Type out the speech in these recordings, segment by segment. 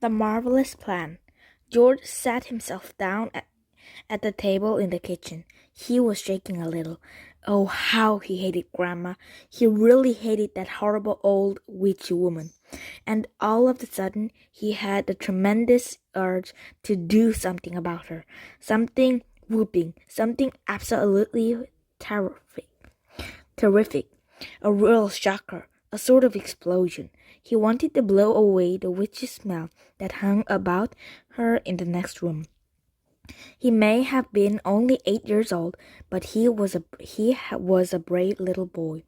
The marvellous plan. George sat himself down at the table in the kitchen. He was shaking a little. Oh, how he hated Grandma. He really hated that horrible old witchy woman. And all of a sudden, he had a tremendous urge to do something about her. Something whooping. Something absolutely terrific. Terrific. A real shocker. A sort of explosion. He wanted to blow away the witchy smell that hung about her in the next room. He may have been only 8 years old, but he was a brave little boy.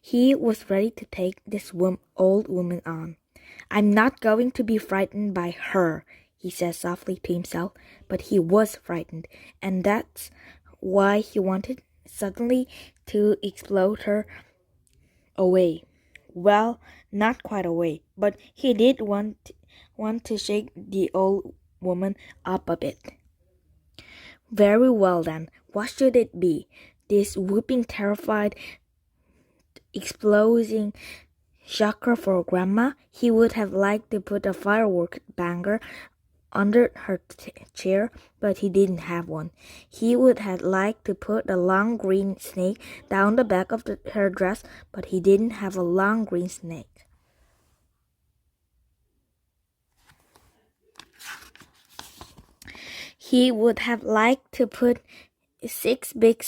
He was ready to take this old woman on. I'm not going to be frightened by her, he said softly to himself, but he was frightened, and that's why he wanted suddenly to explode her away. Well, not quite away, but he did want to shake the old woman up a bit. Very well then, what should it be? This whooping, terrified, exploding shocker for Grandma? He would have liked to put a firework banger under her chair, but he didn't have one. He would have liked to put a long green snake down the back of her dress, but he didn't have a long green snake. He would have liked to put six big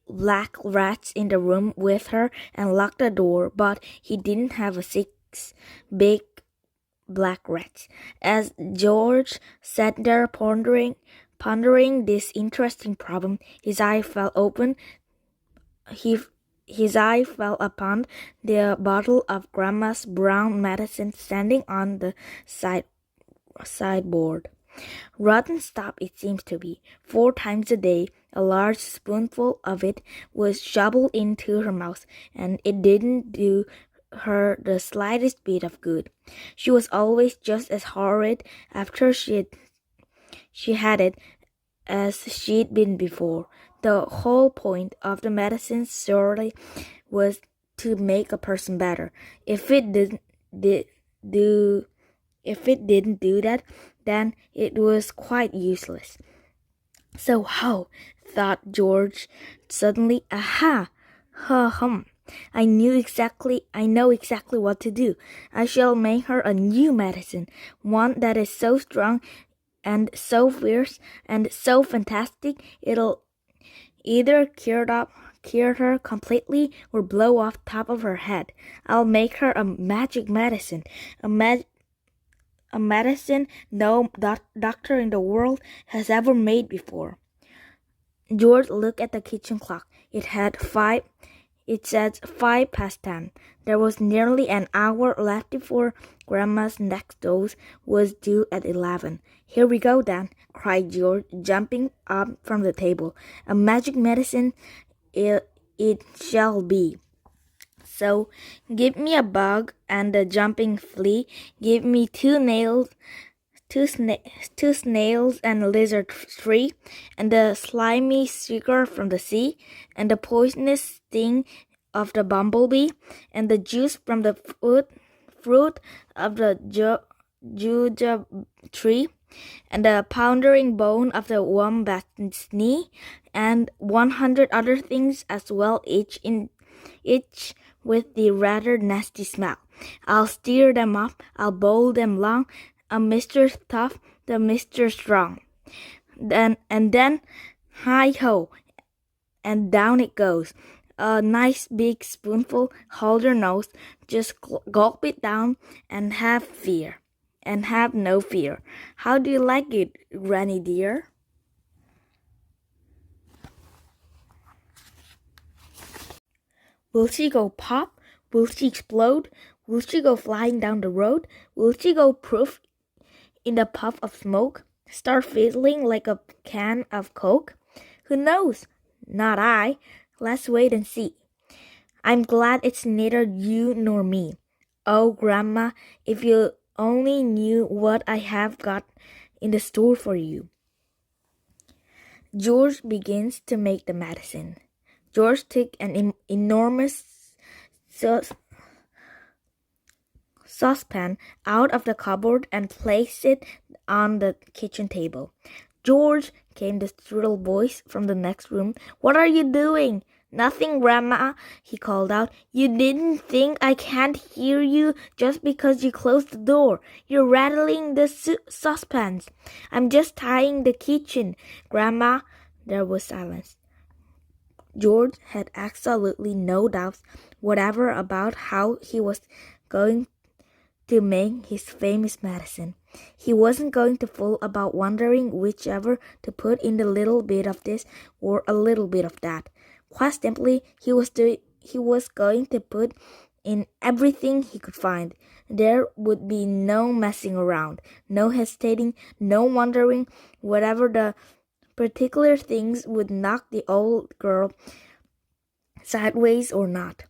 black rats in the room with her and lock the door, but he didn't have 6 big black rats. As George sat there pondering this interesting problem, his eye fell upon the bottle of Grandma's brown medicine standing on the sideboard. Rotten stuff it seems to be. 4 times a day, a large spoonful of it was shoveled into her mouth, and it didn't do her the slightest bit of good. She was always just as horrid after she had it as she'd been before. The whole point of the medicine surely was to make a person better. If it didn't do that, then it was quite useless. So how? Thought George suddenly. Aha! Ha-hum. I know exactly what to do. I shall make her a new medicine, one that is so strong and so fierce and so fantastic it'll either cure her completely or blow off top of her head. I'll make her a magic medicine, a medicine no doctor in the world has ever made before. George looked at the kitchen clock. It said 5 past 10. There was nearly an hour left before Grandma's next dose was due at 11. Here we go then, cried George, jumping up from the table. A magic medicine it shall be. So, give me a bug and a jumping flea. Give me 2 snails and a lizard 3, and the slimy sugar from the sea, and the poisonous sting of the bumblebee, and the juice from the fruit of the jujube tree, and the pounding bone of the wombat's knee, and 100 other things as well, each with the rather nasty smell. I'll stir them up, I'll boil them long, a Mr. Tough, the Mr. Strong. Then, hi-ho, and down it goes. A nice big spoonful, hold your nose, just gulp it down, and have no fear. How do you like it, Granny dear? Will she go pop? Will she explode? Will she go flying down the road? Will she go poof in the puff of smoke? Start fizzling like a can of Coke? Who knows? Not I. Let's wait and see. I'm glad it's neither you nor me. Oh, Grandma, if you only knew what I have got in the store for you. George begins to make the medicine. George took an enormous saucepan out of the cupboard and placed it on the kitchen table. "George," came the shrill voice from the next room. "What are you doing?" "Nothing, Grandma," he called out. "You didn't think I can't hear you just because you closed the door. You're rattling the saucepans." "I'm just tying the kitchen, Grandma." There was silence. George had absolutely no doubts whatever about how he was going to make his famous medicine. He wasn't going to fool about wondering whichever to put in a little bit of this or a little bit of that. Quite simply, he was going to put in everything he could find. There would be no messing around, no hesitating, no wondering whatever the particular things would knock the old girl sideways or not.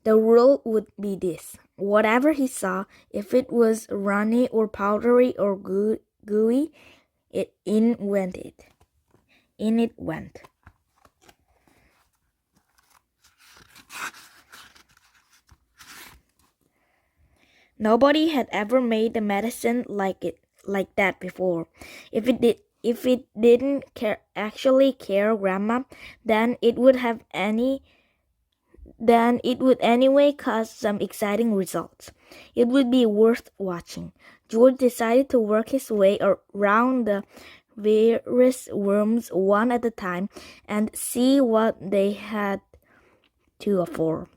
The rule would be this: whatever he saw, if it was runny or powdery or gooey, in it went. Nobody had ever made a medicine like that before. If it didn't actually care, Grandma, then it would anyway cause some exciting results. It would be worth watching. George decided to work his way around the various rooms one at a time and see what they had to offer.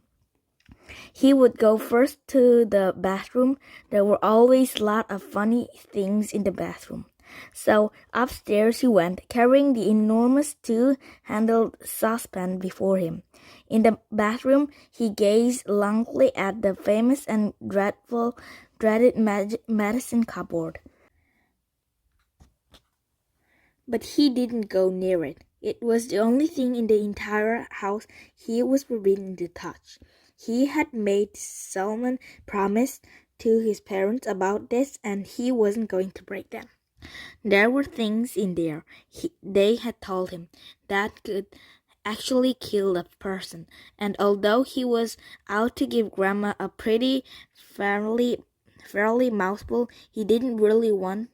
He would go first to the bathroom. There were always lots of funny things in the bathroom. So upstairs he went, carrying the enormous two-handled saucepan before him. In the bathroom, he gazed longingly at the famous and dreaded medicine cupboard. But he didn't go near it. It was the only thing in the entire house he was forbidden to touch. He had made solemn promise to his parents about this, and he wasn't going to break them. There were things in there, they had told him, that could actually kill a person, and although he was out to give Grandma a pretty fairly mouthful, he didn't really want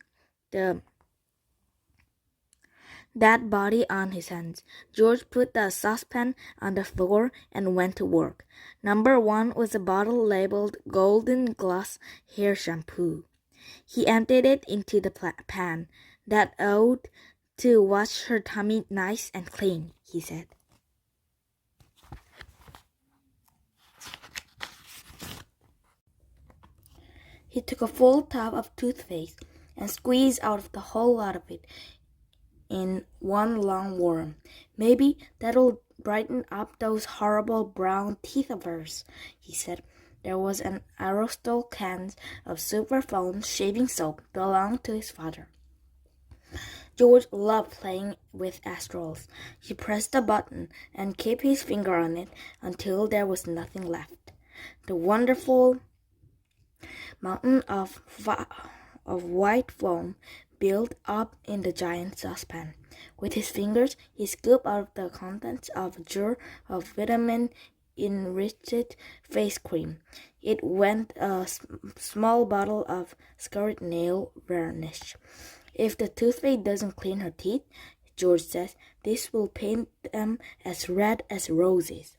that body on his hands. George put the saucepan on the floor and went to work. Number 1 was a bottle labeled Golden Gloss Hair Shampoo. He emptied it into the pan. "That ought to wash her tummy nice and clean," he said. He took a full tub of toothpaste and squeezed out the whole lot of it in one long worm. "Maybe that'll brighten up those horrible brown teeth of hers," he said. There was an aerosol can of superfine shaving soap belonged to his father. George loved playing with aerosols. He pressed a button and kept his finger on it until there was nothing left. The wonderful mountain of white foam built up in the giant saucepan. With his fingers, he scooped out the contents of a jar of vitamin-enriched face cream. It went a small bottle of scarlet nail varnish. "If the toothpaste doesn't clean her teeth," George says, "this will paint them as red as roses."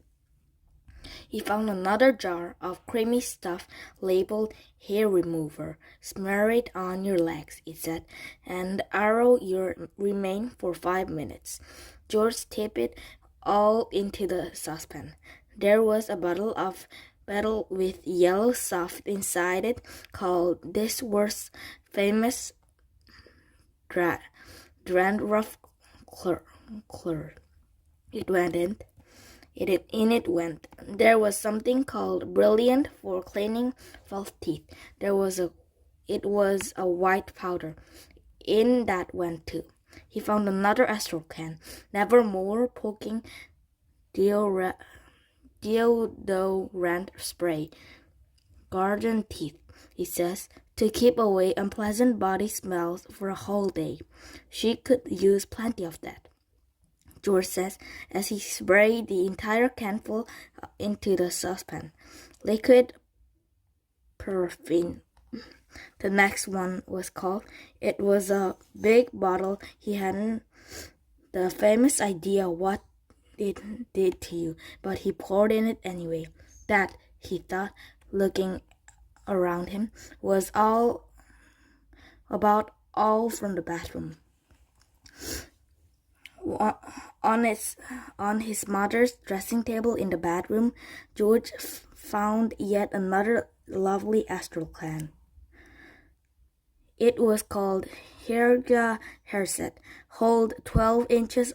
He found another jar of creamy stuff labeled hair remover. "Smear it on your legs," it said, "and arrow your remain for 5 minutes." George tipped it all into the saucepan. There was a bottle with yellow stuff inside it called "This Was Famous Dandruff Cure." In it went. There was something called Brilliant for cleaning false teeth. It was a white powder. In that went too. He found another aerosol can. "Nevermore poking deodorant spray. Garden teeth," he says, "to keep away unpleasant body smells for a whole day. She could use plenty of that," George says, as he sprayed the entire canful into the saucepan. Liquid perfume. The next one was called. It was a big bottle. He hadn't the famous idea what it did to you, but he poured in it anyway. That, he thought, looking around him, was all from the bathroom. On his mother's dressing table in the bedroom, George found yet another lovely astral can. It was called Herja Hairset. Hold 12 inches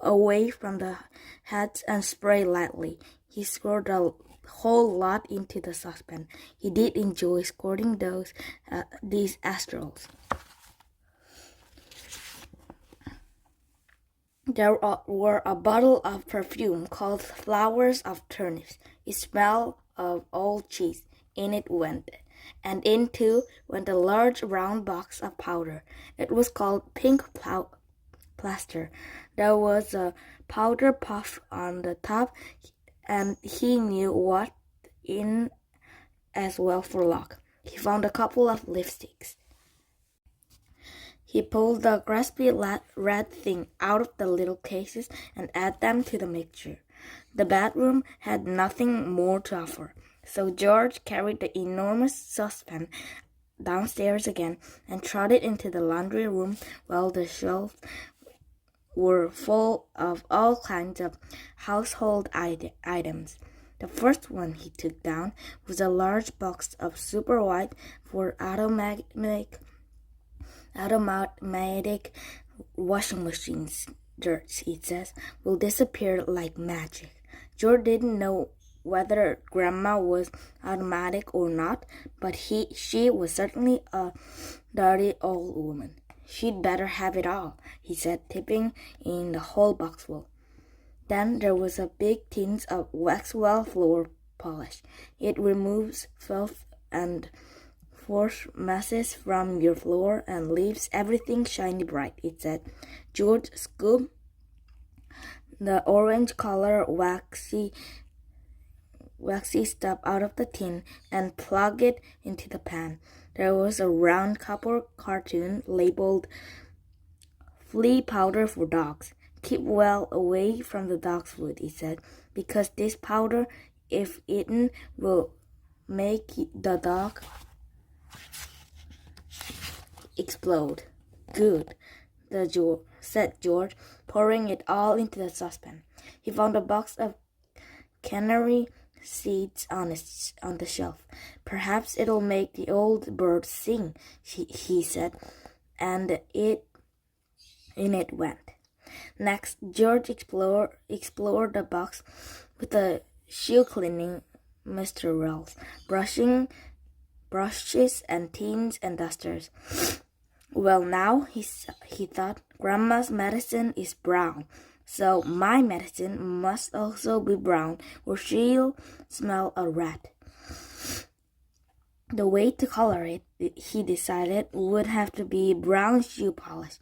away from the heads and spray lightly. He squirted the whole lot into the saucepan. He did enjoy squirting these astrals. There were a bottle of perfume called Flowers of Turnips. It smelled of old cheese. In it went, and into went a large round box of powder. It was called Pink Plaster. There was a powder puff on the top, and he knew what in as well for luck. He found a couple of lipsticks. He pulled the crispy red thing out of the little cases and added them to the mixture. The bedroom had nothing more to offer, so George carried the enormous saucepan downstairs again and trotted into the laundry room while the shelves were full of all kinds of household items. The first one he took down was a large box of super white for automatic washing machines. Dirt, he says, will disappear like magic. George didn't know whether Grandma was automatic or not, but she was certainly a dirty old woman. She'd better have it all, he said, tipping in the whole box full. Then there was a big tin of Waxwell floor polish. It removes filth and force masses from your floor and leaves everything shiny bright, it said. George scooped the orange color waxy stuff out of the tin and plugged it into the pan. There was a round copper cartoon labeled flea powder for dogs. Keep well away from the dog's food, he said, because this powder, if eaten, will make the dog explode. Good, said George, pouring it all into the saucepan. He found a box of canary seeds on the shelf. Perhaps it'll make the old bird sing, he said, and in it went. Next, George explored the box with the shoe cleaning materials, brushes and tins and dusters. Well, now, he thought, Grandma's medicine is brown, so my medicine must also be brown, or she'll smell a rat. The way to color it, he decided, would have to be brown shoe polish.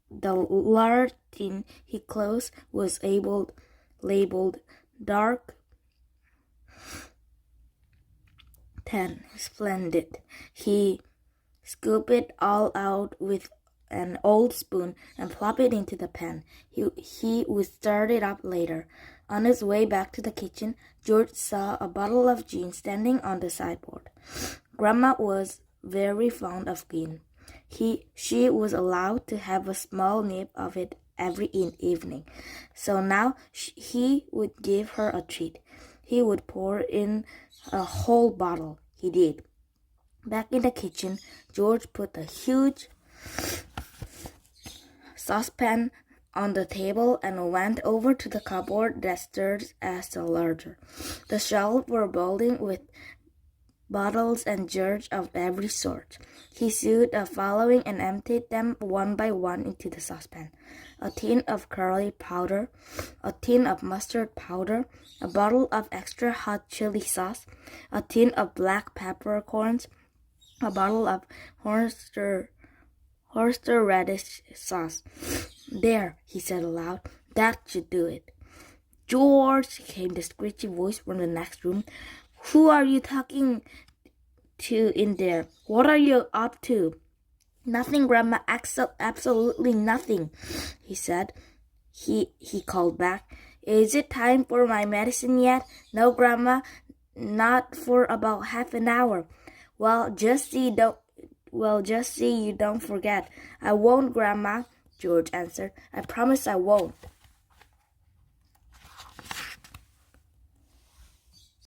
The large tin he closed was labeled dark tan. Splendid. He scooped it all out with an old spoon and plopped it into the pan. He would start it up later. On his way back to the kitchen, George saw a bottle of gin standing on the sideboard. Grandma was very fond of gin. She was allowed to have a small nip of it every evening. So now he would give her a treat. He would pour in a whole bottle. He did. Back in the kitchen, George put a huge saucepan on the table and went over to the cupboard that stood as the larger. The shelves were bulging with bottles and jars of every sort. He sewed the following and emptied them one by one into the saucepan: a tin of curly powder, a tin of mustard powder, a bottle of extra hot chili sauce, a tin of black peppercorns, a bottle of horseradish sauce. There, he said aloud, that should do it. George, came the screechy voice from the next room. Who are you talking to in there? What are you up to?" "Nothing, Grandma, absolutely nothing," he said. He called back, "Is it time for my medicine yet?" "No, Grandma, not for about half an hour." Well, just see you don't forget." "I won't, Grandma," George answered. "I promise I won't."